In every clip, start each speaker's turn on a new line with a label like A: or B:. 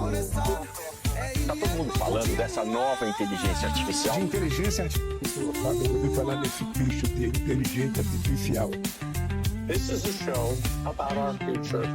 A: Tá todo mundo falando dessa nova inteligência artificial.
B: De inteligência artificial, sabe? Eu ouvi falar nesse bicho de inteligência artificial.
A: This is a show about our future.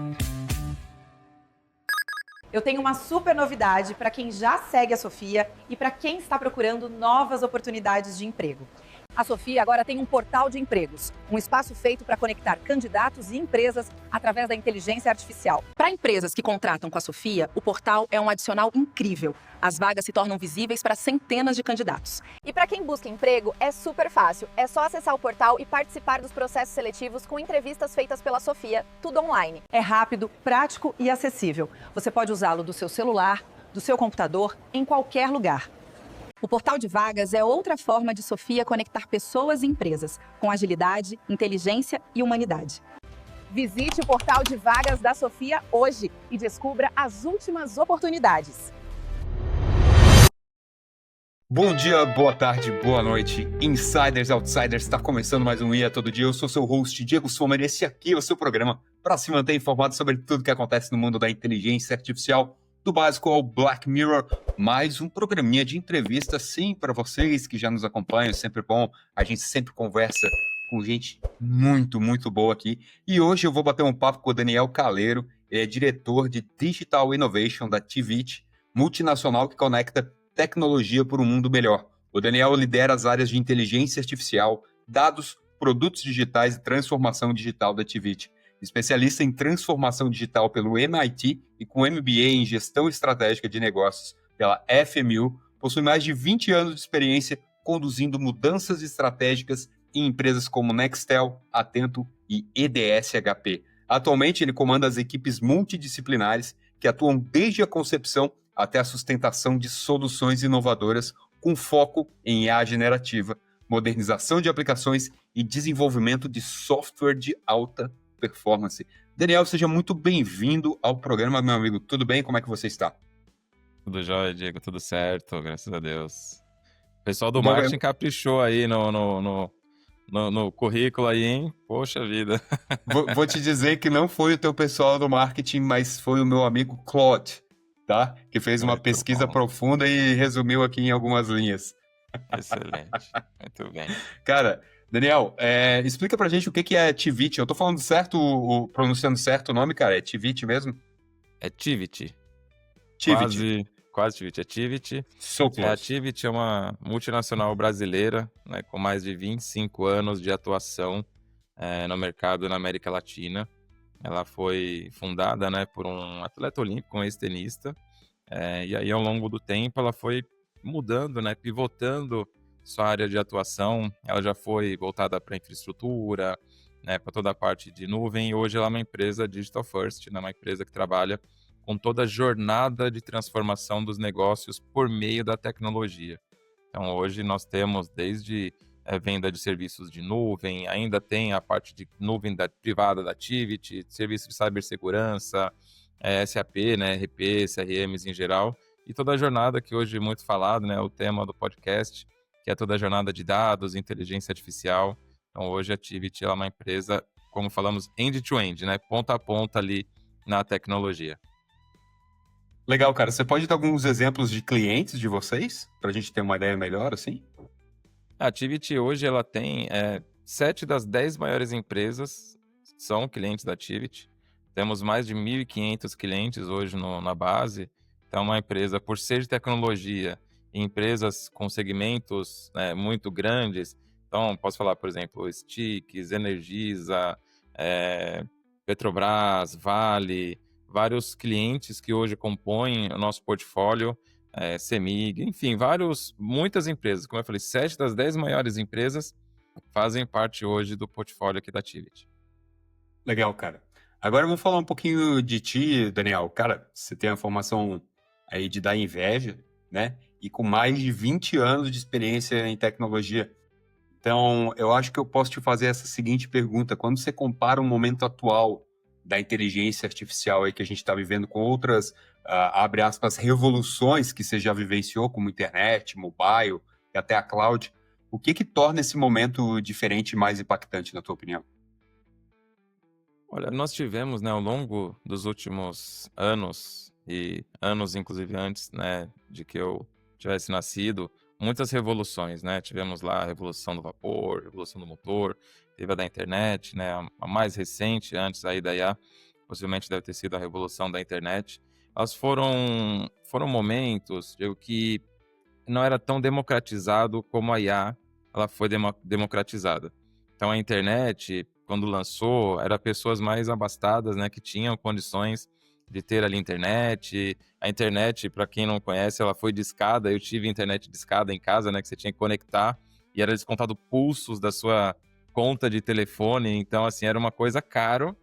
C: Eu tenho uma super novidade para quem já segue a Sofia e para quem está procurando novas oportunidades de emprego. A Sofia agora tem um portal de empregos, um espaço feito para conectar candidatos e empresas através da inteligência artificial. Para empresas que contratam com a Sofia, o portal é um adicional incrível. As vagas se tornam visíveis para centenas de candidatos.
D: E para quem busca emprego, é super fácil. É só acessar o portal e participar dos processos seletivos com entrevistas feitas pela Sofia, tudo online.
C: É rápido, prático e acessível. Você pode usá-lo do seu celular, do seu computador, em qualquer lugar. O portal de vagas é outra forma de Sofia conectar pessoas e empresas, com agilidade, inteligência e humanidade.
D: Visite o portal de vagas da Sofia hoje e descubra as últimas oportunidades.
E: Bom dia, boa tarde, boa noite, Insiders, Outsiders, está começando mais um IA Todo Dia. Eu sou seu host, Diego Sommer, e esse aqui é o seu programa para se manter informado sobre tudo que acontece no mundo da inteligência artificial, do básico ao Black Mirror. Mais um programinha de entrevista, sim, para vocês que já nos acompanham, sempre bom, a gente sempre conversa com gente muito boa aqui. E hoje eu vou bater um papo com o Daniel Caleiro, ele é diretor de Digital Innovation da Tivit, multinacional que conecta tecnologia por um mundo melhor. O Daniel lidera as áreas de inteligência artificial, dados, produtos digitais e transformação digital da Tivit. Especialista em transformação digital pelo MIT e com MBA em gestão estratégica de negócios pela FMU, possui mais de 20 anos de experiência conduzindo mudanças estratégicas em empresas como Nextel, Atento e EDSHP. Atualmente, ele comanda as equipes multidisciplinares que atuam desde a concepção até a sustentação de soluções inovadoras com foco em IA generativa, modernização de aplicações e desenvolvimento de software de alta performance. Daniel, seja muito bem-vindo ao programa, meu amigo. Tudo bem? Como é que você está?
F: Tudo jóia, Diego, tudo certo, graças a Deus. O pessoal do marketing caprichou aí no currículo aí, hein? Poxa vida.
E: Vou te dizer que não foi o teu pessoal do marketing, mas foi o meu amigo Claude, tá? Que fez uma pesquisa profunda e resumiu aqui em algumas linhas.
F: Excelente, muito bem.
E: Cara, Daniel, explica pra gente o que é Tivit. Eu tô falando certo, pronunciando certo o nome, cara? É Tivit mesmo?
F: É Tivit.
E: Tivit.
F: Quase Tivit. É Tivit.
E: A
F: Tivit é uma multinacional brasileira, né, com mais de 25 anos de atuação no mercado na América Latina. Ela foi fundada, né, por um atleta olímpico, um ex-tenista, e aí ao longo do tempo ela foi mudando, né, pivotando sua área de atuação. Ela já foi voltada para infraestrutura, né, para toda a parte de nuvem, e hoje ela é uma empresa digital first, né, uma empresa que trabalha com toda a jornada de transformação dos negócios por meio da tecnologia. Então hoje nós temos desde venda de serviços de nuvem, ainda tem a parte de nuvem privada da Tivit, serviço de cibersegurança, SAP, né, RP, CRMs em geral, e toda a jornada que hoje é muito falado, né, o tema do podcast, que é toda a jornada de dados, inteligência artificial. Então hoje a Tivit é uma empresa, como falamos, end-to-end, né, ponta a ponta ali na tecnologia.
E: Legal, cara. Você pode dar alguns exemplos de clientes de vocês, para a gente ter uma ideia melhor, assim?
F: A Tivit hoje ela tem 7 das 10 maiores empresas são clientes da Tivit. Temos mais de 1.500 clientes hoje na base. Então, uma empresa, por ser de tecnologia, empresas com segmentos, né, muito grandes. Então, posso falar, por exemplo, Stix, Energisa, Petrobras, Vale, vários clientes que hoje compõem o nosso portfólio, CEMIG, enfim, muitas empresas. Como eu falei, 7 das 10 maiores empresas fazem parte hoje do portfólio aqui da Tivit.
E: Legal, cara. Agora vamos falar um pouquinho de ti, Daniel. Cara, você tem a formação aí de dar inveja, né? E com mais de 20 anos de experiência em tecnologia. Então, eu acho que eu posso te fazer essa seguinte pergunta. Quando você compara o momento atual da inteligência artificial aí que a gente está vivendo com outras, abre aspas, revoluções que você já vivenciou, como internet, mobile e até a cloud, o que torna esse momento diferente e mais impactante, na tua opinião?
F: Olha, nós tivemos, né, ao longo dos últimos anos e anos, inclusive antes, né, de que eu tivesse nascido, muitas revoluções, né? Tivemos lá a Revolução do Vapor, a Revolução do Motor, teve a da internet, né? A mais recente, antes aí da IA, possivelmente deve ter sido a Revolução da internet. Elas foram momentos, digo, que não era tão democratizado como a IA ela foi democratizada. Então a internet, quando lançou, era pessoas mais abastadas, né, que tinham condições de ter ali internet. A internet, para quem não conhece, ela foi discada. Eu tive internet discada em casa, né, que você tinha que conectar e era descontado pulsos da sua conta de telefone. Então, assim, era uma coisa caro,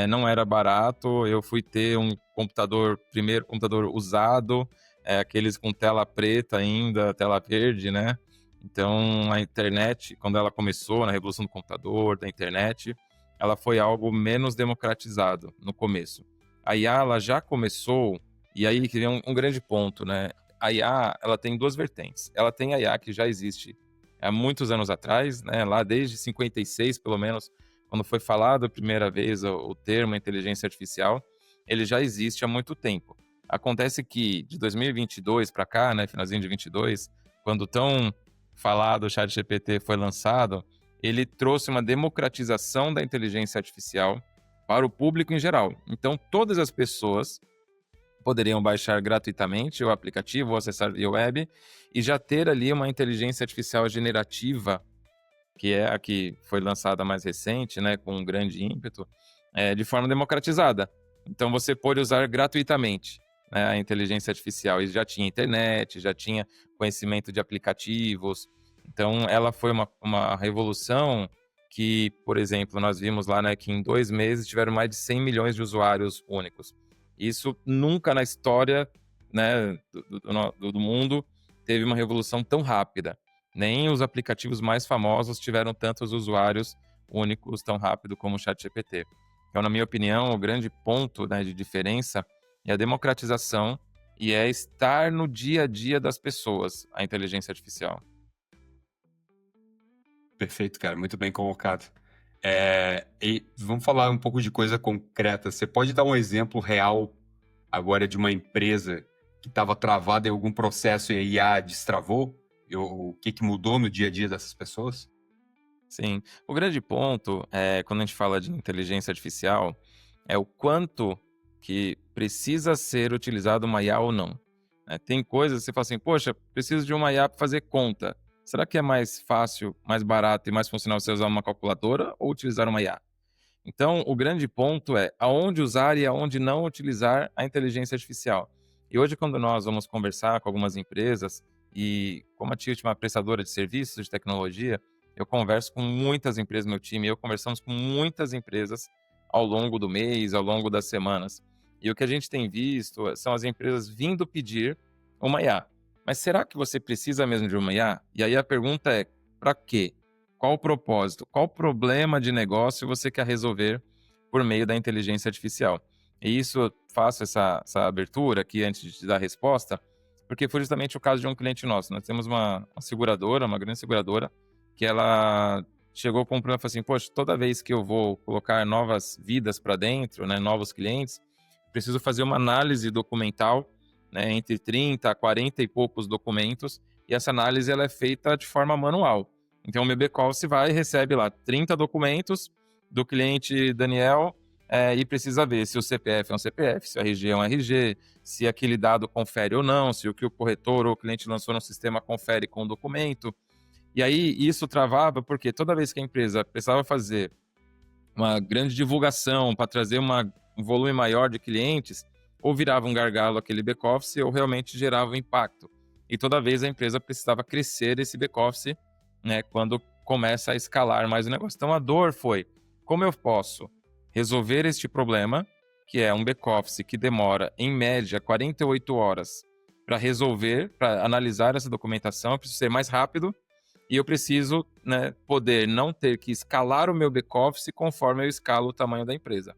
F: não era barato. Eu fui ter um computador, primeiro computador usado, aqueles com tela preta ainda, tela verde, né? Então, a internet, quando ela começou, na revolução do computador, da internet, ela foi algo menos democratizado no começo. A IA, ela já começou, e aí que vem um grande ponto, né? A IA, ela tem duas vertentes. Ela tem a IA que já existe há muitos anos atrás, né? Lá desde 56, pelo menos, quando foi falado a primeira vez o termo inteligência artificial, ele já existe há muito tempo. Acontece que de 2022 para cá, né, finalzinho de 22, quando tão falado o ChatGPT foi lançado, ele trouxe uma democratização da inteligência artificial para o público em geral. Então, todas as pessoas poderiam baixar gratuitamente o aplicativo ou acessar via web e já ter ali uma inteligência artificial generativa, que é a que foi lançada mais recente, né, com um grande ímpeto, de forma democratizada. Então, você pode usar gratuitamente, né, a inteligência artificial. E já tinha internet, já tinha conhecimento de aplicativos. Então, ela foi uma revolução que, por exemplo, nós vimos lá, né, que em 2 meses tiveram mais de 100 milhões de usuários únicos. Isso nunca na história, né, do mundo teve uma revolução tão rápida. Nem os aplicativos mais famosos tiveram tantos usuários únicos tão rápido como o ChatGPT. Então, na minha opinião, o grande ponto, né, de diferença é a democratização e é estar no dia a dia das pessoas, a inteligência artificial.
E: Perfeito, cara, muito bem colocado. E vamos falar um pouco de coisa concreta. Você pode dar um exemplo real agora de uma empresa que estava travada em algum processo e a IA destravou? O que mudou no dia a dia dessas pessoas?
F: Sim, o grande ponto, quando a gente fala de inteligência artificial, é o quanto que precisa ser utilizado uma IA ou não. Tem coisas que você fala assim, poxa, preciso de uma IA para fazer conta. Será que é mais fácil, mais barato e mais funcional você usar uma calculadora ou utilizar uma IA? Então, o grande ponto é aonde usar e aonde não utilizar a inteligência artificial. E hoje, quando nós vamos conversar com algumas empresas, e como a TILT é uma prestadora de serviços de tecnologia, eu converso com muitas empresas, meu time e eu conversamos com muitas empresas ao longo do mês, ao longo das semanas. E o que a gente tem visto são as empresas vindo pedir uma IA. Mas será que você precisa mesmo de uma IA? E aí a pergunta é, para quê? Qual o propósito? Qual o problema de negócio você quer resolver por meio da inteligência artificial? E isso eu faço essa abertura aqui antes de te dar a resposta, porque foi justamente o caso de um cliente nosso. Nós temos uma seguradora, uma grande seguradora, que ela chegou com um problema e falou assim, poxa, toda vez que eu vou colocar novas vidas para dentro, né, novos clientes, preciso fazer uma análise documental, né, entre 30 a 40 e poucos documentos, e essa análise ela é feita de forma manual. Então, o meu back-office vai e recebe lá 30 documentos do cliente Daniel e precisa ver se o CPF é um CPF, se o RG é um RG, se aquele dado confere ou não, se o que o corretor ou o cliente lançou no sistema confere com o documento. E aí, isso travava porque toda vez que a empresa precisava fazer uma grande divulgação para trazer um volume maior de clientes, ou virava um gargalo aquele back-office ou realmente gerava um impacto. E toda vez a empresa precisava crescer esse back-office, né, quando começa a escalar mais o negócio. Então a dor foi, como eu posso resolver este problema, que é um back-office que demora, em média, 48 horas para resolver, para analisar essa documentação, eu preciso ser mais rápido e eu preciso, né, poder não ter que escalar o meu back-office conforme eu escalo o tamanho da empresa.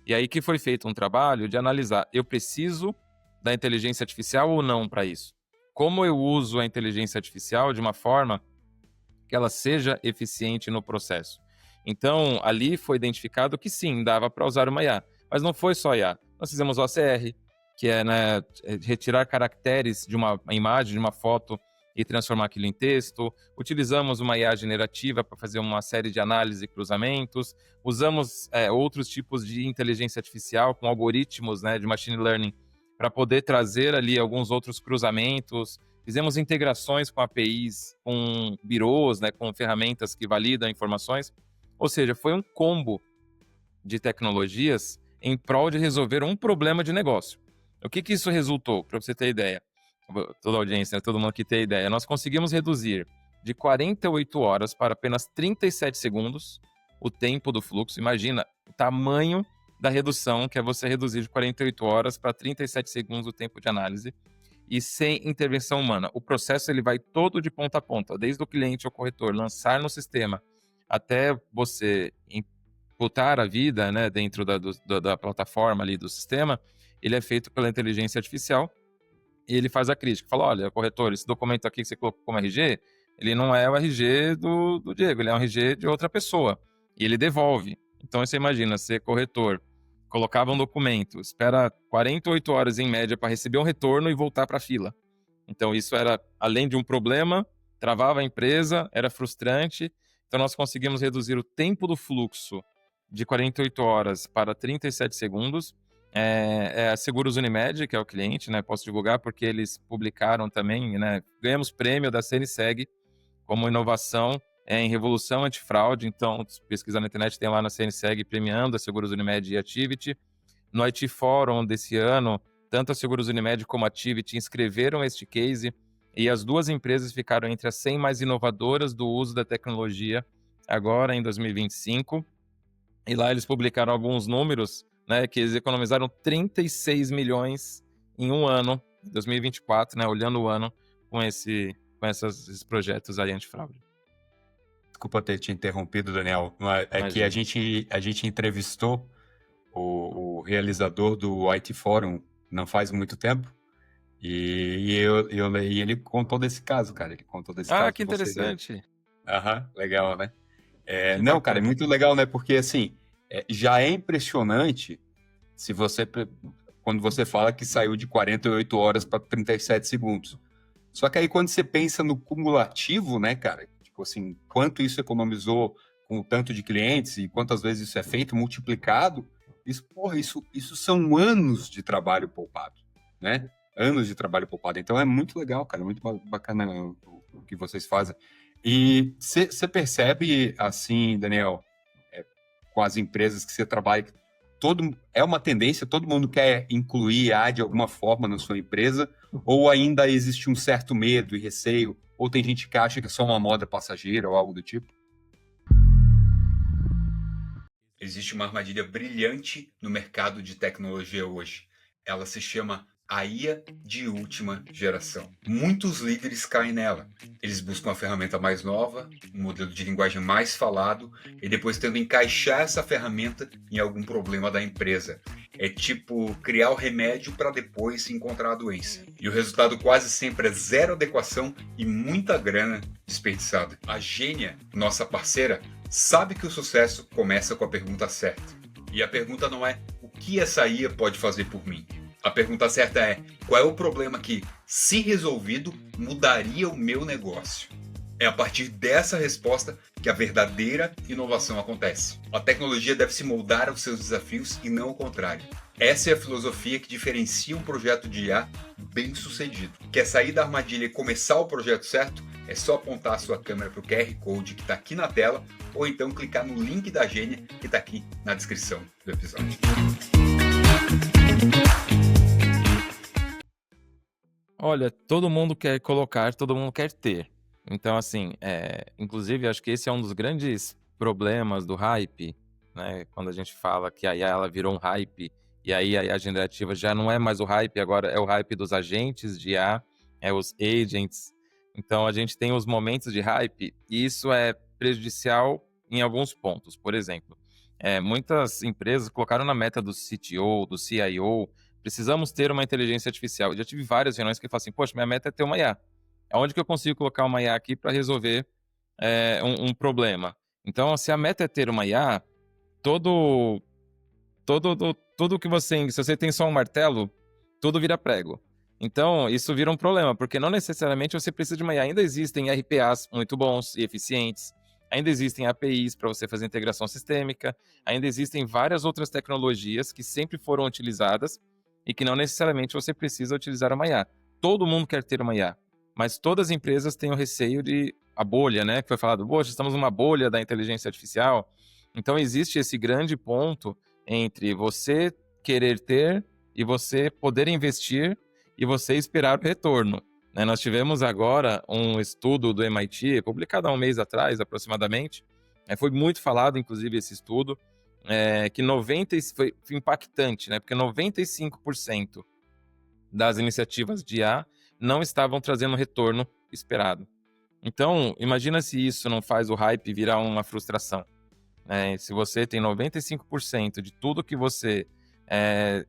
F: E aí que foi feito um trabalho de analisar, eu preciso da inteligência artificial ou não para isso? Como eu uso a inteligência artificial de uma forma que ela seja eficiente no processo? Então, ali foi identificado que sim, dava para usar uma IA. Mas não foi só IA. Nós fizemos OCR, que é, né, retirar caracteres de uma imagem, de uma foto e transformar aquilo em texto. Utilizamos uma IA generativa para fazer uma série de análises e cruzamentos. Usamos outros tipos de inteligência artificial com algoritmos, né, de machine learning para poder trazer ali alguns outros cruzamentos. Fizemos integrações com APIs, com birôs, né, com ferramentas que validam informações. Ou seja, foi um combo de tecnologias em prol de resolver um problema de negócio. O que isso resultou? Para você ter ideia, toda a audiência, né, todo mundo que tem ideia, nós conseguimos reduzir de 48 horas para apenas 37 segundos o tempo do fluxo. Imagina o tamanho da redução, que é você reduzir de 48 horas para 37 segundos o tempo de análise e sem intervenção humana. O processo ele vai todo de ponta a ponta, desde o cliente ao corretor, lançar no sistema, até você imputar a vida, né, dentro da plataforma ali do sistema. Ele é feito pela inteligência artificial e ele faz a crítica. Fala, olha, corretor, esse documento aqui que você colocou como RG, ele não é o RG do Diego, ele é um RG de outra pessoa. E ele devolve. Então, você imagina, ser corretor, colocava um documento, espera 48 horas em média para receber um retorno e voltar para a fila. Então, isso era, além de um problema, travava a empresa, era frustrante. Então, nós conseguimos reduzir o tempo do fluxo de 48 horas para 37 segundos. A Seguros Unimed, que é o cliente, né? Posso divulgar porque eles publicaram também, né? Ganhamos prêmio da CNSEG como inovação em revolução antifraude. Então, se pesquisar na internet, tem lá na CNSEG premiando a Seguros Unimed e a Activity. No IT Forum desse ano, tanto a Seguros Unimed como a Activity inscreveram este case e as duas empresas ficaram entre as 100 mais inovadoras do uso da tecnologia agora em 2025. E lá eles publicaram alguns números, né, que eles economizaram 36 milhões em um ano, 2024, né, olhando o ano com esses projetos aí antifraude.
E: Desculpa ter te interrompido, Daniel. Que a gente entrevistou o realizador do IT Forum não faz muito tempo e ele contou desse caso, cara. Ele contou desse caso.
F: Ah, que interessante.
E: Aham, legal, né? Não, cara, é muito legal, né? Porque, assim, já é impressionante quando você fala que saiu de 48 horas para 37 segundos. Só que aí, quando você pensa no cumulativo, né, cara? Tipo assim, quanto isso economizou com o tanto de clientes e quantas vezes isso é feito, multiplicado, isso são anos de trabalho poupado, né? Anos de trabalho poupado. Então, é muito legal, cara, muito bacana o que vocês fazem. E você percebe, assim, Daniel, com as empresas que você trabalha, é uma tendência, todo mundo quer incluir a de alguma forma na sua empresa, ou ainda existe um certo medo e receio, ou tem gente que acha que é só uma moda passageira ou algo do tipo? Existe uma armadilha brilhante no mercado de tecnologia hoje. Ela se chama a IA de última geração. Muitos líderes caem nela. Eles buscam uma ferramenta mais nova, um modelo de linguagem mais falado e depois tentam encaixar essa ferramenta em algum problema da empresa. É tipo criar o remédio para depois encontrar a doença. E o resultado quase sempre é zero adequação e muita grana desperdiçada. A Gênia, nossa parceira, sabe que o sucesso começa com a pergunta certa. E a pergunta não é o que essa IA pode fazer por mim. A pergunta certa é, qual é o problema que, se resolvido, mudaria o meu negócio? É a partir dessa resposta que a verdadeira inovação acontece. A tecnologia deve se moldar aos seus desafios e não o contrário. Essa é a filosofia que diferencia um projeto de IA bem-sucedido. Quer sair da armadilha e começar o projeto certo? É só apontar a sua câmera para o QR Code que está aqui na tela ou então clicar no link da Gênia que está aqui na descrição do episódio.
F: Olha, todo mundo quer colocar, todo mundo quer ter. Então, assim, inclusive, acho que esse é um dos grandes problemas do hype, né? Quando a gente fala que a IA ela virou um hype, e aí a IA generativa já não é mais o hype, agora é o hype dos agentes de IA, os agents. Então, a gente tem os momentos de hype, e isso é prejudicial em alguns pontos. Por exemplo, muitas empresas colocaram na meta do CTO, do CIO, precisamos ter uma inteligência artificial. Eu já tive várias reuniões que eu falo assim, poxa, minha meta é ter uma IA. Aonde que eu consigo colocar uma IA aqui para resolver um problema? Então, se a meta é ter uma IA, tudo que se você tem só um martelo, tudo vira prego. Então, isso vira um problema, porque não necessariamente você precisa de uma IA. Ainda existem RPAs muito bons e eficientes, ainda existem APIs para você fazer integração sistêmica, ainda existem várias outras tecnologias que sempre foram utilizadas e que não necessariamente você precisa utilizar uma IA. Todo mundo quer ter uma IA, mas todas as empresas têm o receio de a bolha, né? Que foi falado, poxa, estamos numa bolha da inteligência artificial. Então, existe esse grande ponto entre você querer ter e você poder investir e você esperar o retorno. Né? Nós tivemos agora um estudo do MIT, publicado há um mês atrás, aproximadamente. Foi muito falado, inclusive, esse estudo, que foi impactante, né? Porque 95% das iniciativas de IA não estavam trazendo o retorno esperado. Então, imagina se isso não faz o hype virar uma frustração. Se você tem 95% de tudo que você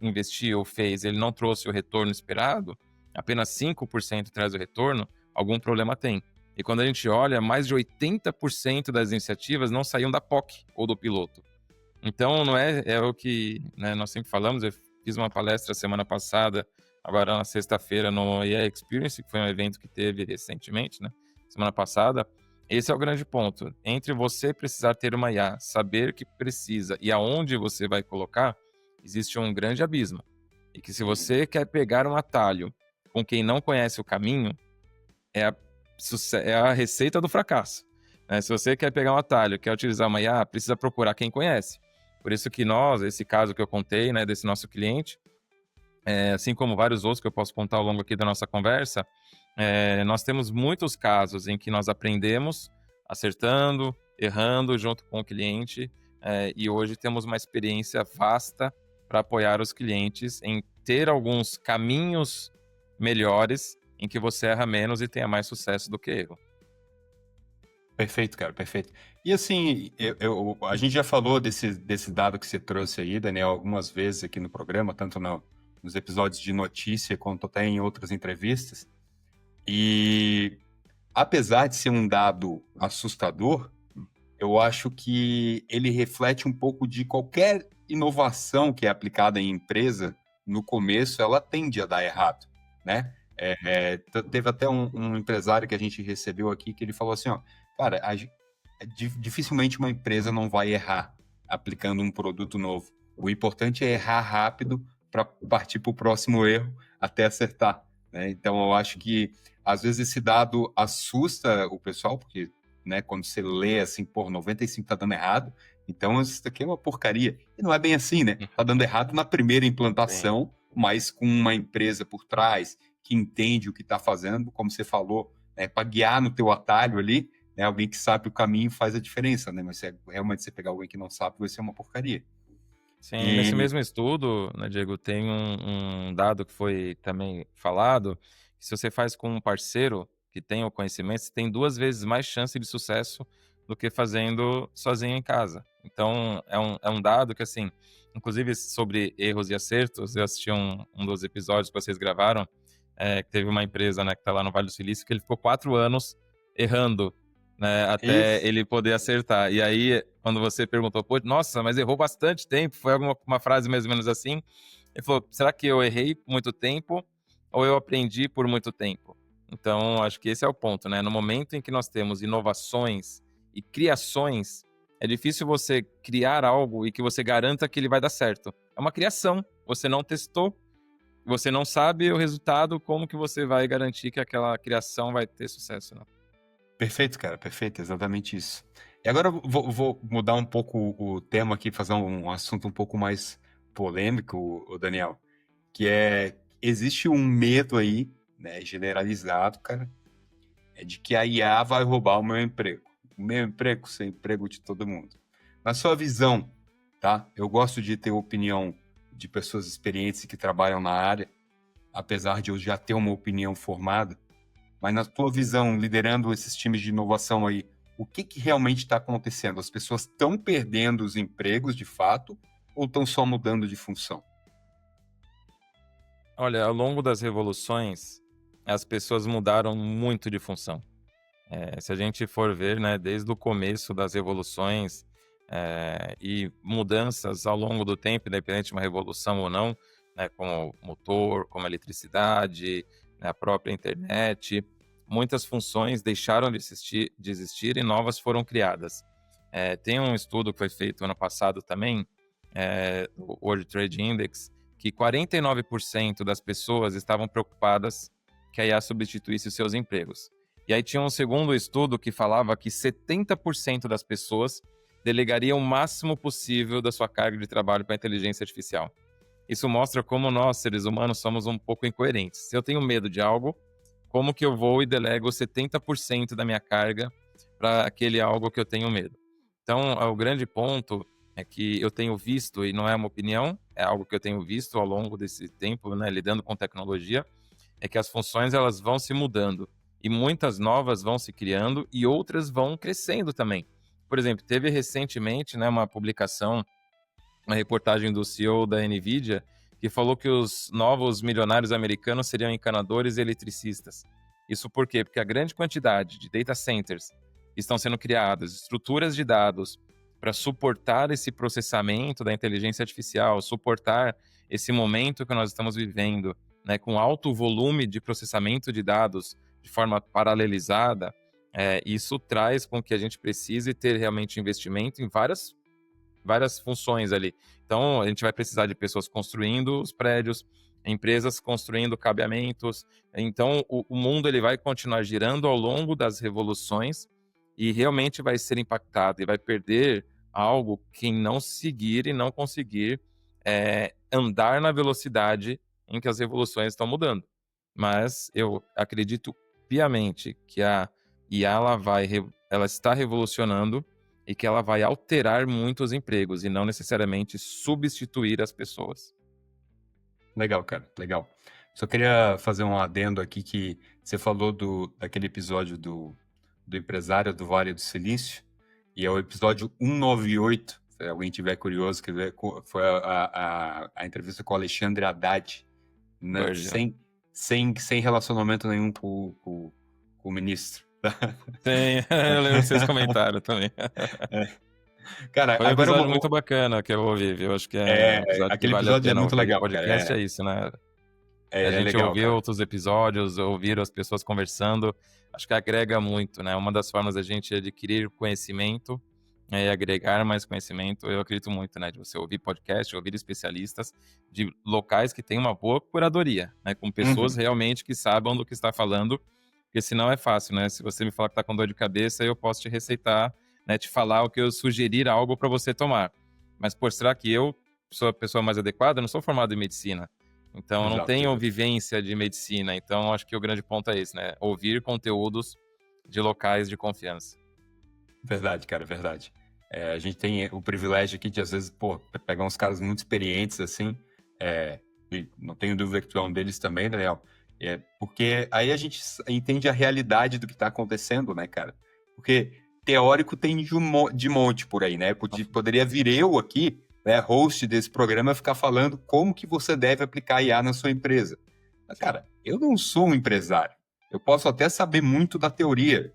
F: investiu, fez, ele não trouxe o retorno esperado, apenas 5% traz o retorno, algum problema tem. E quando a gente olha, mais de 80% das iniciativas não saíam da POC ou do piloto. Então, não é o que, né, nós sempre falamos. Eu fiz uma palestra semana passada, agora na sexta-feira, no AI Experience, que foi um evento que teve recentemente, né, semana passada. Esse é o grande ponto. Entre você precisar ter uma IA, saber que precisa e aonde você vai colocar, existe um grande abismo. E que se você quer pegar um atalho com quem não conhece o caminho, é a receita do fracasso. Né? Se você quer pegar um atalho, quer utilizar uma IA, precisa procurar quem conhece. Por isso que nós, esse caso que eu contei, né, desse nosso cliente, assim como vários outros que eu posso contar ao longo aqui da nossa conversa, nós temos muitos casos em que nós aprendemos acertando, errando junto com o cliente, e hoje temos uma experiência vasta para apoiar os clientes em ter alguns caminhos melhores em que você erra menos e tenha mais sucesso do que erro.
E: Perfeito, cara, perfeito. E assim, a gente já falou desse dado que você trouxe aí, Daniel, algumas vezes aqui no programa, tanto nos episódios de notícia quanto até em outras entrevistas. E apesar de ser um dado assustador, eu acho que ele reflete um pouco de qualquer inovação que é aplicada em empresa. No começo, ela tende a dar errado, né? Teve até um empresário que a gente recebeu aqui que ele falou assim, ó, cara, dificilmente uma empresa não vai errar aplicando um produto novo. O importante é errar rápido para partir para o próximo erro até acertar, né? Então, eu acho que às vezes esse dado assusta o pessoal, porque, né, quando você lê assim, 95 tá dando errado, então isso aqui é uma porcaria. E não é bem assim, né? Tá dando errado na primeira implantação, mas com uma empresa por trás que entende o que tá fazendo, como você falou, para guiar no teu atalho ali, né? Alguém que sabe o caminho faz a diferença, né? Mas realmente você pegar alguém que não sabe, vai ser uma porcaria.
F: Sim, nesse mesmo estudo, né, Diego, tem um dado que foi também falado, que se você faz com um parceiro que tem o conhecimento, você tem 2 vezes mais chance de sucesso do que fazendo sozinho em casa. Então, é um dado que, assim, inclusive sobre erros e acertos, eu assisti um dos episódios que vocês gravaram, que teve uma empresa, né, que está lá no Vale do Silício, que ele ficou 4 anos errando, né, até ele poder acertar. E aí, quando você perguntou, pô, nossa, mas errou bastante tempo, foi uma frase mais ou menos assim, ele falou, será que eu errei por muito tempo ou eu aprendi por muito tempo? Então, acho que esse é o ponto, né? No momento em que nós temos inovações e criações, é difícil você criar algo e que você garanta que ele vai dar certo. É uma criação, você não testou, você não sabe o resultado, como que você vai garantir que aquela criação vai ter sucesso, né?
E: Perfeito, cara, perfeito, exatamente isso. E agora eu vou mudar um pouco o tema aqui, fazer um assunto um pouco mais polêmico, o Daniel, que existe um medo aí, né, generalizado, cara, de que a IA vai roubar o meu emprego. O meu emprego, ser emprego de todo mundo. Na sua visão, tá? Eu gosto de ter opinião de pessoas experientes que trabalham na área, apesar de eu já ter uma opinião formada. Mas na tua visão, liderando esses times de inovação aí, o que realmente está acontecendo? As pessoas estão perdendo os empregos de fato ou estão só mudando de função?
F: Olha, ao longo das revoluções, as pessoas mudaram muito de função. Se a gente for ver, né, desde o começo das revoluções e mudanças ao longo do tempo, independente de uma revolução ou não, né, como motor, como eletricidade, né, a própria internet. Muitas funções deixaram de existir e novas foram criadas. Tem um estudo que foi feito ano passado também, o World Trade Index, que 49% das pessoas estavam preocupadas que a IA substituísse os seus empregos. E aí tinha um segundo estudo que falava que 70% das pessoas delegariam o máximo possível da sua carga de trabalho para a inteligência artificial. Isso mostra como nós, seres humanos, somos um pouco incoerentes. Se eu tenho medo de algo, como que eu vou e delego 70% da minha carga para aquele algo que eu tenho medo? Então, o grande ponto é que eu tenho visto, e não é uma opinião, é algo que eu tenho visto ao longo desse tempo, né, lidando com tecnologia, é que as funções elas vão se mudando e muitas novas vão se criando e outras vão crescendo também. Por exemplo, teve recentemente, né, uma publicação, uma reportagem do CEO da NVIDIA, que falou que os novos milionários americanos seriam encanadores e eletricistas. Isso por quê? Porque a grande quantidade de data centers que estão sendo criados, estruturas de dados para suportar esse processamento da inteligência artificial, suportar esse momento que nós estamos vivendo, né, com alto volume de processamento de dados de forma paralelizada, isso traz com que a gente precise ter realmente investimento em várias funções ali. Então, a gente vai precisar de pessoas construindo os prédios, empresas construindo cabeamentos. Então, o mundo ele vai continuar girando ao longo das revoluções e realmente vai ser impactado e vai perder algo quem não seguir e não conseguir andar na velocidade em que as revoluções estão mudando. Mas eu acredito piamente que a IA ela está revolucionando e que ela vai alterar muitos empregos e não necessariamente substituir as pessoas.
E: Legal, cara, legal. Só queria fazer um adendo aqui que você falou daquele episódio do empresário do Vale do Silício, e é o episódio 198, se alguém tiver curioso, que foi a entrevista com o Alexandre Haddad, né, sem relacionamento nenhum com o ministro.
F: Tem, eu lembro que vocês comentaram também.
E: Cara,
F: Foi um
E: agora
F: episódio muito bacana que eu ouvi, eu acho que um episódio
E: aquele
F: que vale a
E: episódio é
F: pena
E: muito
F: ouvir.
E: legal,
F: Podcast
E: cara.
F: é isso, né?
E: É
F: A gente
E: legal,
F: ouvir
E: cara.
F: outros episódios, ouvir as pessoas conversando, acho que agrega muito, né? Uma das formas da gente adquirir conhecimento é agregar mais conhecimento. Eu acredito muito, né? De você ouvir podcast, ouvir especialistas de locais que têm uma boa curadoria, né? Com pessoas realmente que saibam do que está falando, porque senão é fácil, né? Se você me falar que está com dor de cabeça, eu posso te receitar, né? Te falar o que eu sugerir algo para você tomar. Mas, pô, será que eu sou a pessoa mais adequada? Eu não sou formado em medicina. Então, eu não tenho vivência de medicina. Então, acho que o grande ponto é esse, né? Ouvir conteúdos de locais de confiança.
E: Verdade, cara, verdade. A gente tem o privilégio aqui de, às vezes, pegar uns caras muito experientes, assim, e não tenho dúvida que tu é um deles também, Daniel, porque aí a gente entende a realidade do que está acontecendo, né, cara? Porque teórico tem de monte por aí, né? Poderia vir eu aqui, né, host desse programa, ficar falando como que você deve aplicar IA na sua empresa. Mas, cara, eu não sou um empresário. Eu posso até saber muito da teoria,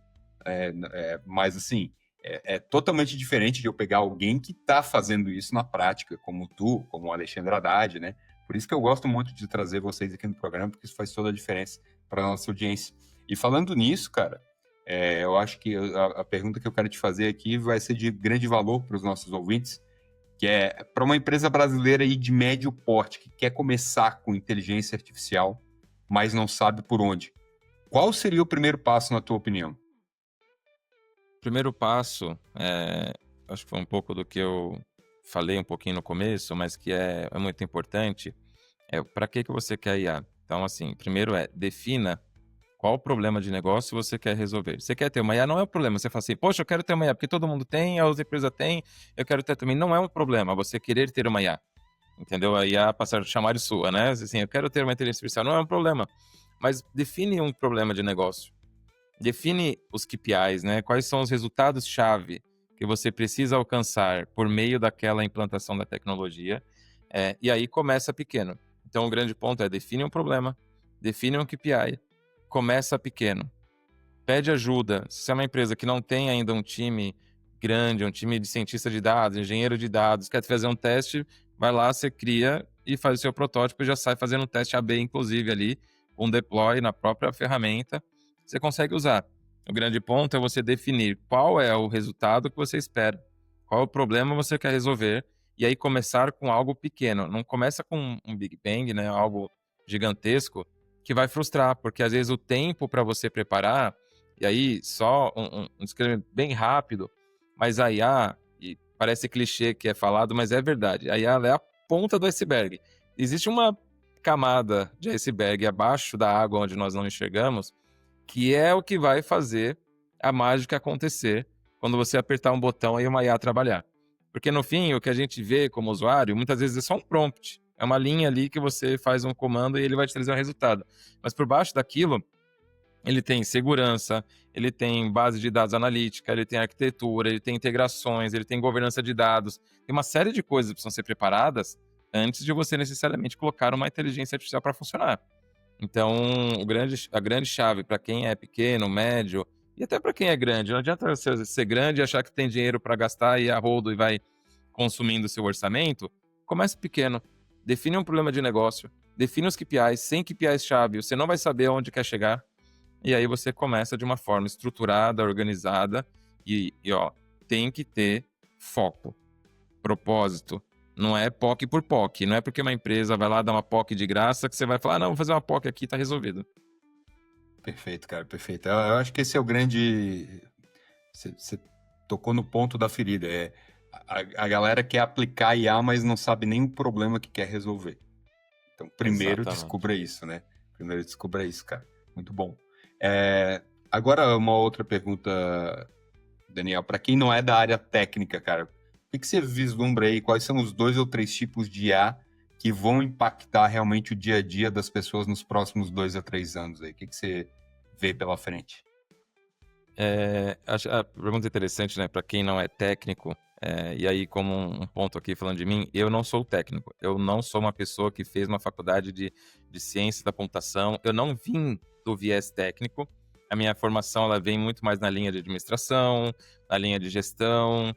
E: mas, assim, é totalmente diferente de eu pegar alguém que está fazendo isso na prática, como tu, como o Alexandre Haddad, né? Por isso que eu gosto muito de trazer vocês aqui no programa, porque isso faz toda a diferença para a nossa audiência. E falando nisso, cara, eu acho que a pergunta que eu quero te fazer aqui vai ser de grande valor para os nossos ouvintes, que é para uma empresa brasileira aí de médio porte, que quer começar com inteligência artificial, mas não sabe por onde. Qual seria o primeiro passo, na tua opinião?
F: Primeiro passo, acho que foi um pouco do que eu falei um pouquinho no começo, mas que é muito importante, para que você quer IA? Então, assim, primeiro defina qual o problema de negócio você quer resolver. Você quer ter uma IA, não é um problema. Você fala assim, poxa, eu quero ter uma IA, porque todo mundo tem, as empresas têm, eu quero ter também. Não é um problema você querer ter uma IA, entendeu? A IA passar a chamar de sua, né? Assim, eu quero ter uma inteligência artificial, não é um problema. Mas define um problema de negócio. Define os KPIs, né? Quais são os resultados-chave que você precisa alcançar por meio daquela implantação da tecnologia. E aí começa pequeno. Então, o grande ponto é define um problema, define um KPI, começa pequeno. Pede ajuda. Se é uma empresa que não tem ainda um time grande, um time de cientista de dados, engenheiro de dados, quer fazer um teste, vai lá, você cria e faz o seu protótipo e já sai fazendo um teste AB, inclusive ali, um deploy na própria ferramenta, você consegue usar. O grande ponto é você definir qual é o resultado que você espera, qual é o problema você quer resolver, e aí começar com algo pequeno. Não começa com um Big Bang, né, algo gigantesco, que vai frustrar, porque às vezes o tempo para você preparar, e aí só um disclaimer bem rápido, mas a IA, e parece clichê que é falado, mas é verdade, a IA ela é a ponta do iceberg. Existe uma camada de iceberg abaixo da água onde nós não enxergamos, que é o que vai fazer a mágica acontecer quando você apertar um botão e uma IA trabalhar. Porque no fim, o que a gente vê como usuário, muitas vezes é só um prompt. É uma linha ali que você faz um comando e ele vai te trazer um resultado. Mas por baixo daquilo, ele tem segurança, ele tem base de dados analítica, ele tem arquitetura, ele tem integrações, ele tem governança de dados. Tem uma série de coisas que precisam ser preparadas antes de você necessariamente colocar uma inteligência artificial para funcionar. Então, a grande chave para quem é pequeno, médio e até para quem é grande, não adianta você ser grande e achar que tem dinheiro para gastar e a rodo e vai consumindo o seu orçamento. Comece pequeno, define um problema de negócio, define os KPIs, sem KPIs-chave, você não vai saber onde quer chegar, e aí você começa de uma forma estruturada, organizada, e tem que ter foco, propósito. Não é POC por POC. Não é porque uma empresa vai lá dar uma POC de graça que você vai falar, não, vou fazer uma POC aqui, tá resolvido.
E: Perfeito, cara, perfeito. Eu acho que esse é o grande... Você tocou no ponto da ferida. A galera quer aplicar IA, mas não sabe nem o problema que quer resolver. Então, primeiro
F: Exatamente.
E: descubra isso, né? Primeiro descubra isso, cara. Muito bom. Agora, uma outra pergunta, Daniel. Para quem não é da área técnica, cara, o que você vislumbra aí? Quais são os 2 ou 3 tipos de IA que vão impactar realmente o dia a dia das pessoas nos próximos 2 a 3 anos aí? O que você vê pela frente?
F: Acho a pergunta interessante, né? Para quem não é técnico, e aí como um ponto aqui falando de mim, eu não sou técnico. Eu não sou uma pessoa que fez uma faculdade de ciência da computação. Eu não vim do viés técnico. A minha formação ela vem muito mais na linha de administração, na linha de gestão.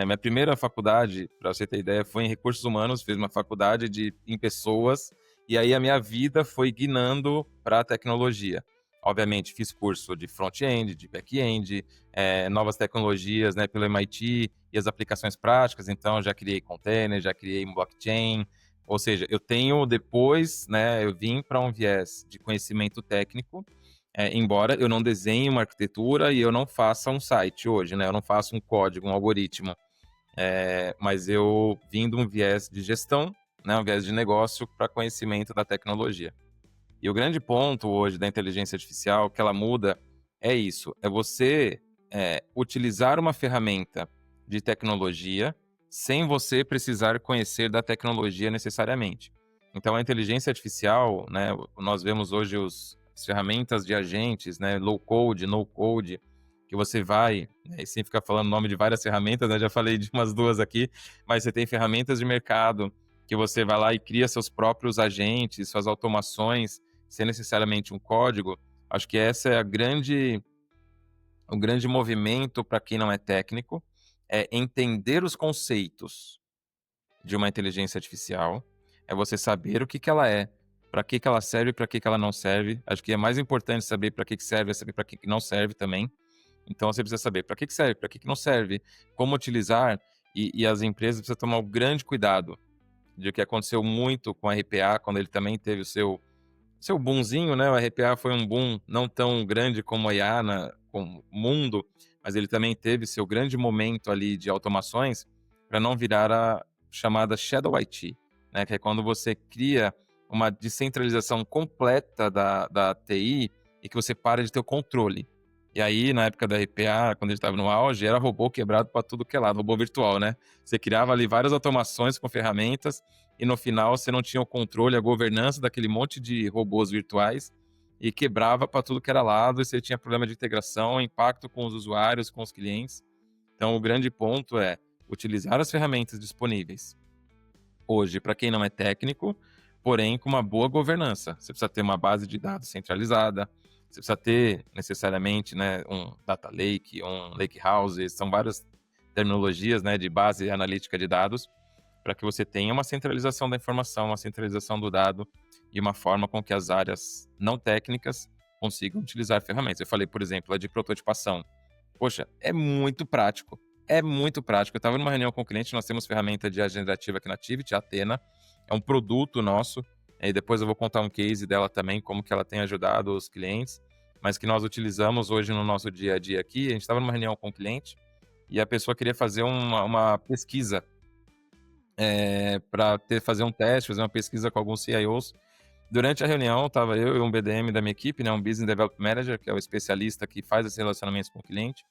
F: Minha primeira faculdade, para você ter ideia, foi em recursos humanos, fiz uma faculdade em pessoas, e aí a minha vida foi guinando para a tecnologia. Obviamente, fiz curso de front-end, de back-end, novas tecnologias, né, pelo MIT e as aplicações práticas, então já criei container, já criei blockchain, ou seja, eu tenho depois, né, eu vim para um viés de conhecimento técnico, embora eu não desenhe uma arquitetura e eu não faça um site hoje, né? Eu não faço um código, um algoritmo. Mas eu vim de um viés de gestão, né? Um viés de negócio para conhecimento da tecnologia. E o grande ponto hoje da inteligência artificial que ela muda é isso. É você utilizar uma ferramenta de tecnologia sem você precisar conhecer da tecnologia necessariamente. Então, a inteligência artificial, né? Nós vemos hoje as ferramentas de agentes, né, low code, no code, que você vai, e sem ficar falando o nome de várias ferramentas, né, já falei de umas 2 aqui, mas você tem ferramentas de mercado que você vai lá e cria seus próprios agentes, suas automações, sem necessariamente um código. Acho que essa é o grande movimento para quem não é técnico, é entender os conceitos de uma inteligência artificial, é você saber o que ela é, para que ela serve e para que ela não serve. Acho que é mais importante saber para que serve, é saber para que não serve também. Então você precisa saber para que serve, para que não serve, como utilizar, e as empresas precisam tomar um grande cuidado de o que aconteceu muito com a RPA, quando ele também teve o seu boomzinho, né? O RPA foi um boom não tão grande como a IA com o mundo, mas ele também teve seu grande momento ali de automações para não virar a chamada Shadow IT, né? Que é quando você cria uma descentralização completa da TI e que você para de ter o controle. E aí, na época da RPA, quando a gente estava no auge, era robô quebrado para tudo que é lado, robô virtual, né? Você criava ali várias automações com ferramentas e no final você não tinha o controle, a governança daquele monte de robôs virtuais e quebrava para tudo que era lado e você tinha problema de integração, impacto com os usuários, com os clientes. Então, o grande ponto é utilizar as ferramentas disponíveis hoje para quem não é técnico, porém com uma boa governança. Você precisa ter uma base de dados centralizada, você precisa ter necessariamente, né, um data lake, um lake house, são várias terminologias, né, de base analítica de dados, para que você tenha uma centralização da informação, uma centralização do dado e uma forma com que as áreas não técnicas consigam utilizar ferramentas. Eu falei, por exemplo, a de prototipação. Poxa, é muito prático. É muito prático. Eu estava numa reunião com o cliente, nós temos ferramenta de IA generativa aqui na Tivit, a Athena. É um produto nosso. E depois eu vou contar um case dela também, como que ela tem ajudado os clientes, mas que nós utilizamos hoje no nosso dia a dia aqui. A gente estava numa reunião com o cliente e a pessoa queria fazer uma pesquisa para fazer um teste, fazer uma pesquisa com alguns CIOs. Durante a reunião, estava eu e um BDM da minha equipe, né, um Business Development Manager, que é o especialista que faz esses relacionamentos com o cliente.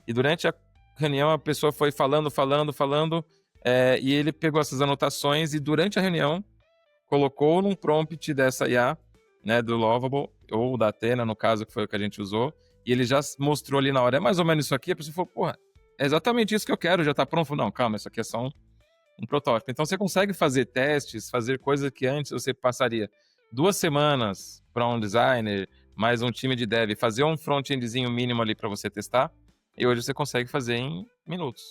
F: E durante a reunião, a pessoa foi falando, e ele pegou essas anotações e durante a reunião, colocou num prompt dessa IA, né, do Lovable, ou da Athena, no caso, que foi o que a gente usou, e ele já mostrou ali na hora, é mais ou menos isso aqui, a pessoa falou, porra, é exatamente isso que eu quero, já tá pronto. Não, calma, isso aqui é só um protótipo. Então você consegue fazer testes, fazer coisas que antes você passaria 2 semanas para um designer, mais um time de dev, fazer um front-endzinho mínimo ali para você testar, e hoje você consegue fazer em minutos.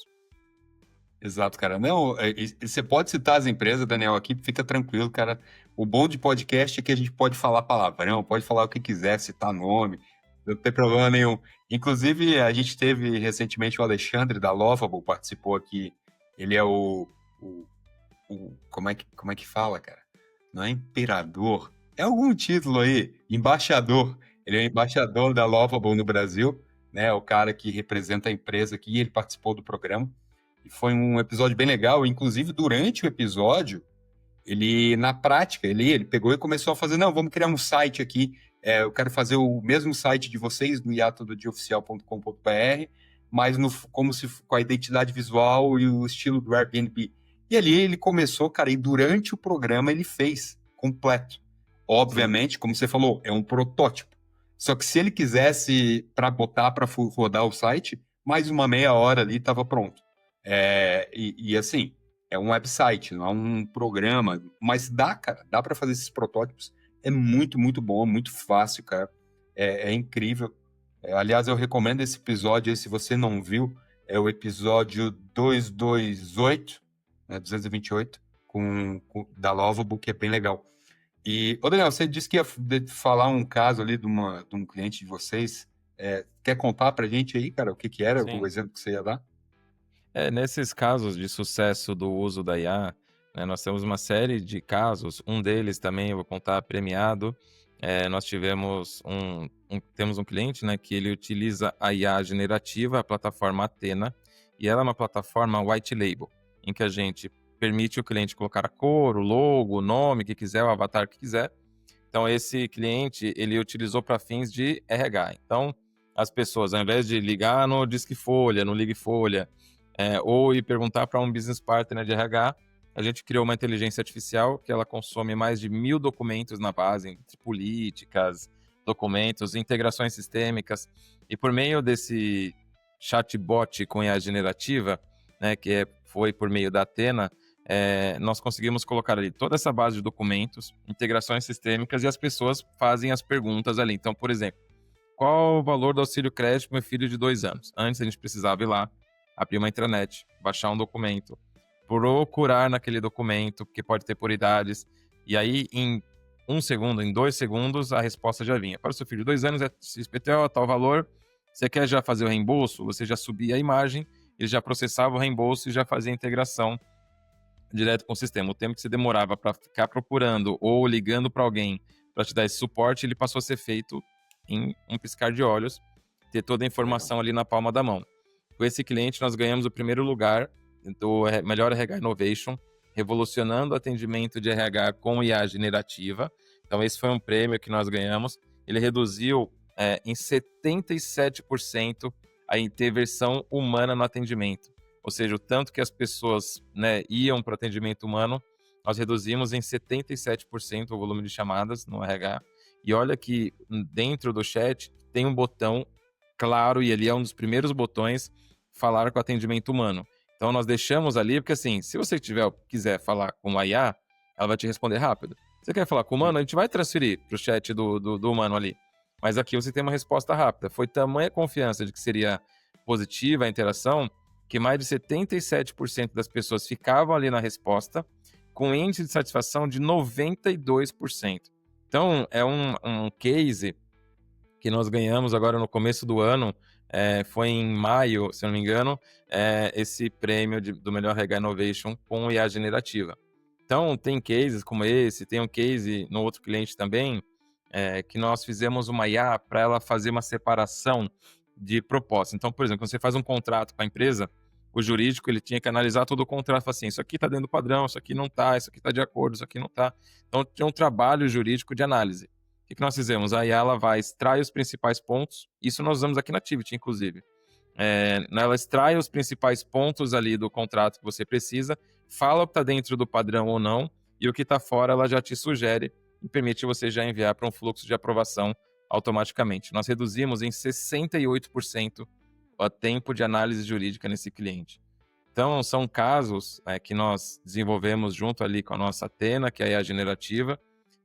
E: Exato, cara. Não, você pode citar as empresas, Daniel, aqui, fica tranquilo, cara. O bom de podcast é que a gente pode falar palavrão, pode falar o que quiser, citar nome, não tem problema nenhum. Inclusive, a gente teve recentemente o Alexandre da Lovable, participou aqui. Ele é como é que fala, cara? Não é imperador, é algum título aí, embaixador. Ele é o embaixador da Lovable no Brasil, né? O cara que representa a empresa aqui, ele participou do programa. E foi um episódio bem legal. Inclusive, durante o episódio, ele, na prática, ele pegou e começou a fazer, não, vamos criar um site aqui, eu quero fazer o mesmo site de vocês, no iatododiaoficial.com.br, mas com a identidade visual e o estilo do Airbnb. E ali ele começou, cara, e durante o programa ele fez completo. Obviamente, como você falou, é um protótipo. Só que se ele quisesse para botar para rodar o site, mais uma meia hora ali estava pronto. E assim, é um website, não é um programa, mas cara, dá para fazer esses protótipos. É muito, muito bom, muito fácil, cara. É incrível. Aliás, eu recomendo esse episódio aí, se você não viu, é o episódio 228, né, 228, da Lovable, que é bem legal. E, Daniel, você disse que ia falar um caso ali de um cliente de vocês. Quer contar pra gente aí, cara, o que era,
F: Sim.
E: o exemplo que você ia dar?
F: Nesses casos de sucesso do uso da IA, né, nós temos uma série de casos, um deles também, eu vou contar, premiado. Nós temos um cliente, né, que ele utiliza a IA generativa, a plataforma Athena, e ela é uma plataforma white label, em que a gente permite o cliente colocar a cor, o logo, o nome que quiser, o avatar que quiser. Então, esse cliente, ele utilizou para fins de RH. Então, as pessoas, ao invés de ligar no Disque Folha, no Ligue Folha, ou ir perguntar para um business partner de RH, a gente criou uma inteligência artificial que ela consome mais de 1.000 documentos na base, entre políticas, documentos, integrações sistêmicas, e por meio desse chatbot com IA generativa, né, que foi por meio da Athena, nós conseguimos colocar ali toda essa base de documentos, integrações sistêmicas, e as pessoas fazem as perguntas ali. Então, por exemplo, qual o valor do auxílio crédito para meu filho de 2 anos? Antes a gente precisava ir lá, abrir uma intranet, baixar um documento, procurar naquele documento, que pode ter por idades, e aí em 1 segundo, em 2 segundos, a resposta já vinha. Para o seu filho de 2 anos é XPTO, tal valor, você quer já fazer o reembolso? Você já subia a imagem, ele já processava o reembolso e já fazia a integração direto com o sistema. O tempo que você demorava para ficar procurando ou ligando para alguém para te dar esse suporte, ele passou a ser feito em um piscar de olhos, ter toda a informação ali na palma da mão. Com esse cliente, nós ganhamos o primeiro lugar do Melhor RH Innovation, revolucionando o atendimento de RH com IA generativa. Então, esse foi um prêmio que nós ganhamos. Ele reduziu em 77% a intervenção humana no atendimento. Ou seja, o tanto que as pessoas, né, iam para o atendimento humano, nós reduzimos em 77% o volume de chamadas no RH. E olha que dentro do chat tem um botão claro, e ele é um dos primeiros botões, falar com atendimento humano. Então nós deixamos ali, porque assim, se você quiser falar com a IA, ela vai te responder rápido. Você quer falar com o humano, a gente vai transferir para o chat do humano ali. Mas aqui você tem uma resposta rápida. Foi tamanha confiança de que seria positiva a interação, que mais de 77% das pessoas ficavam ali na resposta, com índice de satisfação de 92%. Então, é um case que nós ganhamos agora no começo do ano, foi em maio, se eu não me engano, esse prêmio do melhor RH Innovation com IA generativa. Então, tem cases como esse, tem um case no outro cliente também, que nós fizemos uma IA para ela fazer uma separação de propósito. Então, por exemplo, quando você faz um contrato com a empresa, o jurídico ele tinha que analisar todo o contrato e falar assim, isso aqui está dentro do padrão, isso aqui não está, isso aqui está de acordo, isso aqui não está. Então, tinha um trabalho jurídico de análise. O que nós fizemos? A IA ela vai extrair os principais pontos, isso nós usamos aqui na Tivity, inclusive. Ela extrai os principais pontos ali do contrato que você precisa, fala o que está dentro do padrão ou não, e o que está fora ela já te sugere e permite você já enviar para um fluxo de aprovação automaticamente. Nós reduzimos em 68% o tempo de análise jurídica nesse cliente. Então, são casos que nós desenvolvemos junto ali com a nossa Athena, que é a IA generativa,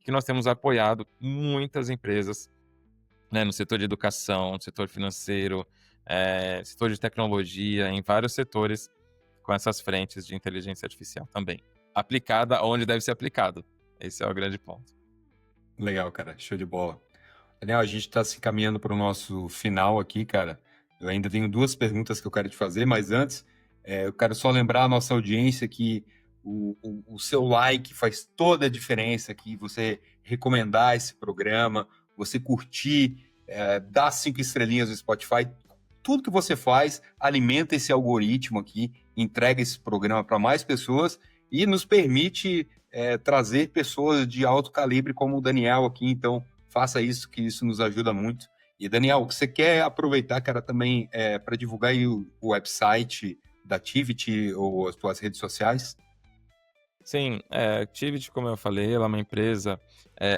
F: que nós temos apoiado muitas empresas, né, no setor de educação, no setor financeiro, setor de tecnologia, em vários setores, com essas frentes de inteligência artificial também. Aplicada onde deve ser aplicado. Esse é o grande ponto.
E: Legal, cara. Show de bola. Daniel, a gente está se encaminhando para o nosso final aqui, cara. Eu ainda tenho 2 perguntas que eu quero te fazer, mas antes, eu quero só lembrar a nossa audiência que o seu like faz toda a diferença aqui, você recomendar esse programa, você curtir, dar 5 estrelinhas no Spotify. Tudo que você faz alimenta esse algoritmo aqui, entrega esse programa para mais pessoas e nos permite trazer pessoas de alto calibre como o Daniel aqui. Então, faça isso, que isso nos ajuda muito. E, Daniel, você quer aproveitar, cara, também para divulgar aí o website da Tivity ou as tuas redes sociais?
F: Sim, a Tivity, como eu falei, ela é uma empresa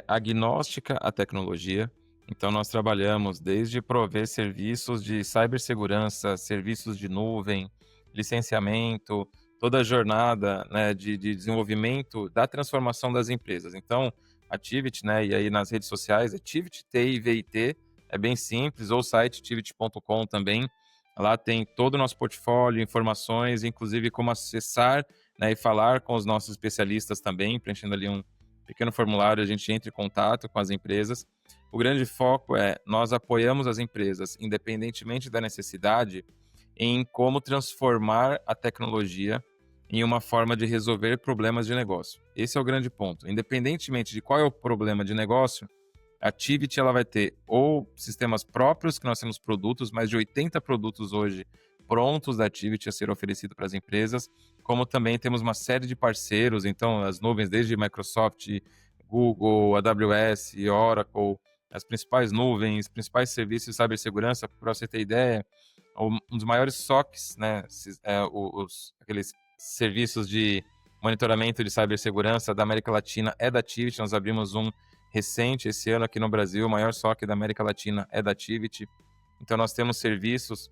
F: agnóstica à tecnologia. Então, nós trabalhamos desde prover serviços de cibersegurança, serviços de nuvem, licenciamento, toda a jornada, né, de desenvolvimento da transformação das empresas. Então, a Tivity, né, e aí nas redes sociais, é Tivity TIVIT, é bem simples, ou o site tivity.com também. Lá tem todo o nosso portfólio, informações, inclusive como acessar, né, e falar com os nossos especialistas também, preenchendo ali um pequeno formulário, a gente entra em contato com as empresas. O grande foco nós apoiamos as empresas, independentemente da necessidade, em como transformar a tecnologia em uma forma de resolver problemas de negócio. Esse é o grande ponto. Independentemente de qual é o problema de negócio, a Tivity ela vai ter ou sistemas próprios, que nós temos produtos, mais de 80 produtos hoje prontos da Tivity a ser oferecido para as empresas, como também temos uma série de parceiros, então as nuvens desde Microsoft, Google, AWS, Oracle, as principais nuvens, principais serviços de cibersegurança, para você ter ideia, um dos maiores SOCs, né, aqueles serviços de monitoramento de cibersegurança da América Latina é da Tivity. Nós abrimos um recente esse ano aqui no Brasil, o maior SOC da América Latina é da Tivity. Então nós temos serviços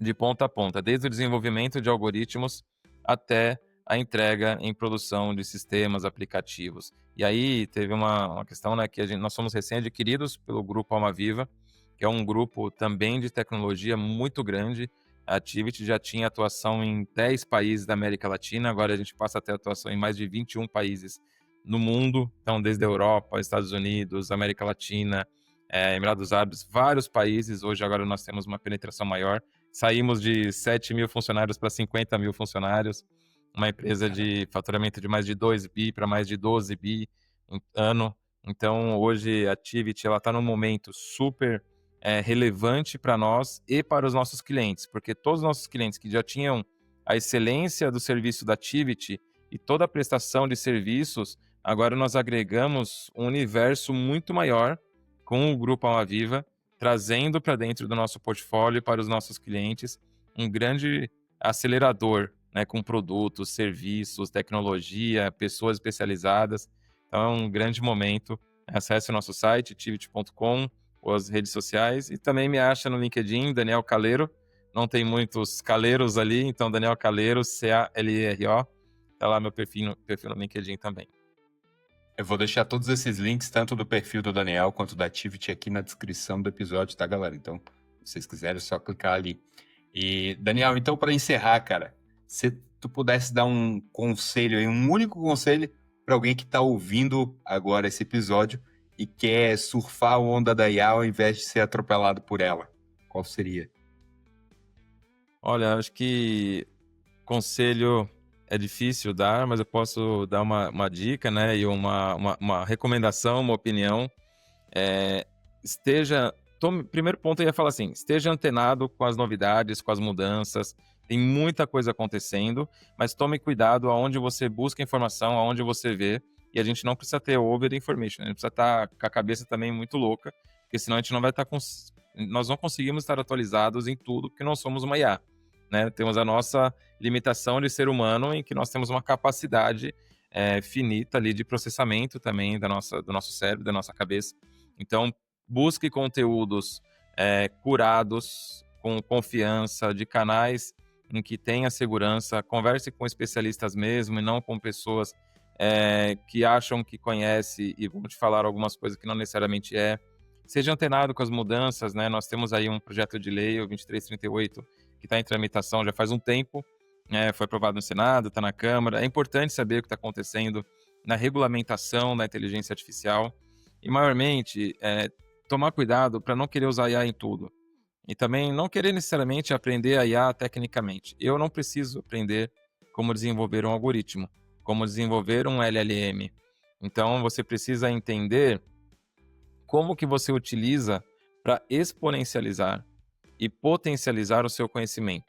F: de ponta a ponta, desde o desenvolvimento de algoritmos até a entrega em produção de sistemas, aplicativos. E aí teve uma questão, né, que nós somos recém-adquiridos pelo Grupo Almaviva, que é um grupo também de tecnologia muito grande. A Tivity já tinha atuação em 10 países da América Latina, agora a gente passa a ter atuação em mais de 21 países no mundo, então desde a Europa, Estados Unidos, América Latina, Emirados Árabes, vários países. Hoje agora nós temos uma penetração maior. Saímos de 7 mil funcionários para 50 mil funcionários, uma empresa de faturamento de mais de 2 bi para mais de 12 bi ano. Então, hoje a Tivity está num momento super relevante para nós e para os nossos clientes, porque todos os nossos clientes que já tinham a excelência do serviço da Tivity e toda a prestação de serviços, agora nós agregamos um universo muito maior com o Grupo Almaviva, trazendo para dentro do nosso portfólio para os nossos clientes um grande acelerador, né, com produtos, serviços, tecnologia, pessoas especializadas. Então é um grande momento. Acesse o nosso site, tivity.com, ou as redes sociais, e também me acha no LinkedIn, Daniel Calero. Não tem muitos Caleiros ali, então Daniel Calero, CALERO, tá lá meu perfil no LinkedIn também.
E: Eu vou deixar todos esses links, tanto do perfil do Daniel quanto da Tivity, aqui na descrição do episódio, tá, galera? Então, se vocês quiserem, é só clicar ali. E, Daniel, então, para encerrar, cara, se tu pudesse dar um conselho aí, um único conselho para alguém que está ouvindo agora esse episódio e quer surfar a onda da IA ao invés de ser atropelado por ela, qual seria?
F: Olha, acho que conselho é difícil dar, mas eu posso dar uma dica, né? E uma recomendação, uma opinião. Primeiro ponto eu ia falar assim, esteja antenado com as novidades, com as mudanças, tem muita coisa acontecendo, mas tome cuidado aonde você busca informação, aonde você vê, e a gente não precisa ter over information, a gente precisa estar com a cabeça também muito louca, porque senão a gente não vai estar nós não conseguimos estar atualizados em tudo, porque não somos uma IA, né? Temos a nossa limitação de ser humano, em que nós temos uma capacidade finita ali de processamento também do nosso cérebro, da nossa cabeça. Então, busque conteúdos curados, com confiança, de canais em que tenha segurança, converse com especialistas mesmo e não com pessoas que acham que conhece e vão te falar algumas coisas que não necessariamente é. Seja antenado com as mudanças, né? Nós temos aí um projeto de lei, o 2338, que está em tramitação já faz um tempo, foi aprovado no Senado, está na Câmara. É importante saber o que está acontecendo na regulamentação da inteligência artificial e, maiormente, tomar cuidado para não querer usar IA em tudo. E também não querer necessariamente aprender a IA tecnicamente. Eu não preciso aprender como desenvolver um algoritmo, como desenvolver um LLM. Então, você precisa entender como que você utiliza para exponencializar e potencializar o seu conhecimento.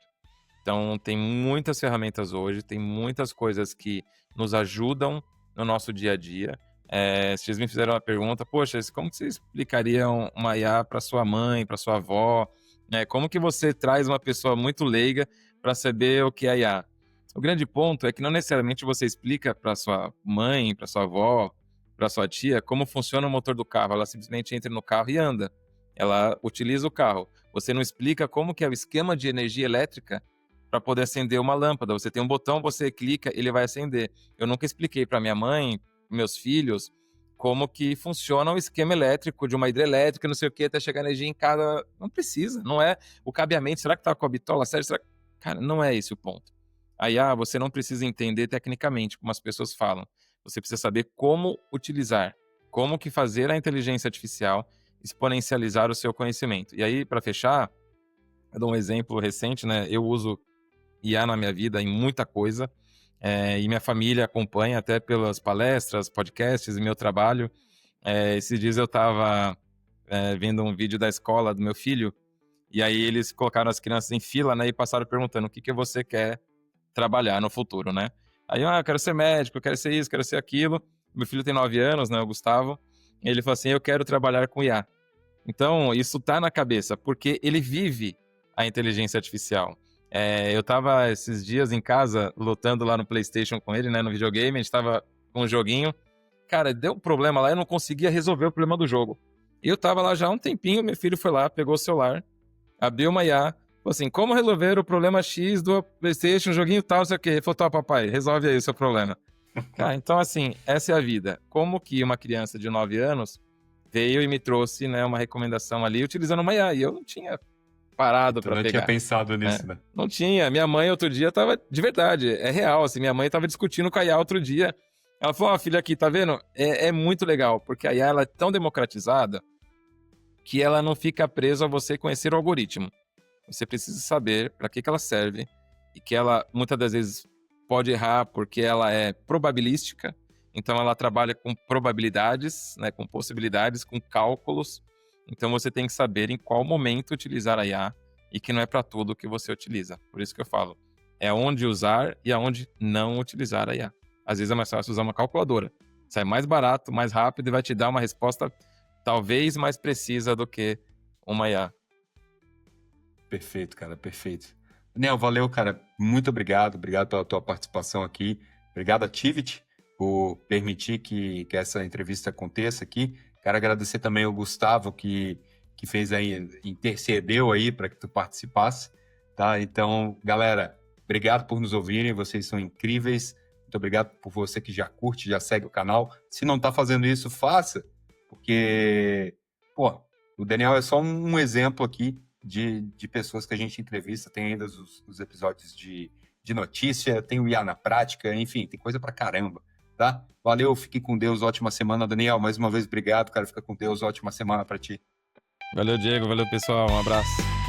F: Então, tem muitas ferramentas hoje, tem muitas coisas que nos ajudam no nosso dia a dia. Vocês me fizeram uma pergunta, poxa, como que você explicaria uma IA para sua mãe, para sua avó? Como que você traz uma pessoa muito leiga para saber o que é IA? O grande ponto é que não necessariamente você explica para sua mãe, para sua avó, para sua tia, como funciona o motor do carro. Ela simplesmente entra no carro e anda. Ela utiliza o carro. Você não explica como que é o esquema de energia elétrica para poder acender uma lâmpada. Você tem um botão, você clica, ele vai acender. Eu nunca expliquei para minha mãe, meus filhos, como que funciona o esquema elétrico de uma hidrelétrica, não sei o que, até chegar a energia em cada... Não precisa, não é o cabeamento. Será que tá com a bitola certa? Cara, não é esse o ponto. Aí, você não precisa entender tecnicamente, como as pessoas falam. Você precisa saber como utilizar, como que fazer a inteligência artificial exponencializar o seu conhecimento. E aí, para fechar, eu dou um exemplo recente, né? Eu uso IA na minha vida em muita coisa, e minha família acompanha até pelas palestras, podcasts e meu trabalho. Esses dias eu estava vendo um vídeo da escola do meu filho, e aí eles colocaram as crianças em fila, né? E passaram perguntando o que você quer trabalhar no futuro, né? Aí, eu quero ser médico, eu quero ser isso, quero ser aquilo. Meu filho tem 9 anos, né, o Gustavo. E ele falou assim, eu quero trabalhar com IA. Então, isso tá na cabeça, porque ele vive a inteligência artificial. Eu tava esses dias em casa, lutando lá no PlayStation com ele, né, no videogame. A gente tava com um joguinho. Cara, deu um problema lá, eu não conseguia resolver o problema do jogo. Eu tava lá já há um tempinho, meu filho foi lá, pegou o celular, abriu uma IA, falou assim, como resolver o problema X do PlayStation, joguinho tal, não sei o quê. Ele falou, tá, papai, resolve aí o seu problema. Então, assim, essa é a vida. Como que uma criança de 9 anos veio e me trouxe, né, uma recomendação ali, utilizando uma IA, e eu não tinha parado para pegar.
E: Eu não tinha pensado nisso, né?
F: Não tinha. Minha mãe, outro dia, tava, de verdade, é real, assim, minha mãe tava discutindo com a IA outro dia. Ela falou, filha, aqui, tá vendo? É muito legal, porque a IA, ela é tão democratizada que ela não fica presa a você conhecer o algoritmo. Você precisa saber para que ela serve e que ela, muitas das vezes, pode errar porque ela é probabilística. Então, ela trabalha com probabilidades, né, com possibilidades, com cálculos. Então, você tem que saber em qual momento utilizar a IA e que não é para tudo que você utiliza. Por isso que eu falo, é onde usar e aonde não utilizar a IA. Às vezes é mais fácil usar uma calculadora. Sai mais barato, mais rápido e vai te dar uma resposta talvez mais precisa do que uma IA.
E: Perfeito, cara, perfeito. Daniel, valeu, cara. Muito obrigado. Obrigado pela tua participação aqui. Obrigado a Tivit por permitir que essa entrevista aconteça aqui. Quero agradecer também ao Gustavo que fez aí, intercedeu aí para que tu participasse, tá? Então, galera, obrigado por nos ouvirem. Vocês são incríveis. Muito obrigado por você que já curte, já segue o canal. Se não tá fazendo isso, faça, porque, o Daniel é só um exemplo aqui de pessoas que a gente entrevista. Tem ainda os episódios de notícia, tem o IA na prática, enfim, tem coisa pra caramba, tá? Valeu, fique com Deus, ótima semana. Daniel, mais uma vez, obrigado, cara, fica com Deus, ótima semana pra ti.
F: Valeu, Diego, valeu, pessoal, um abraço.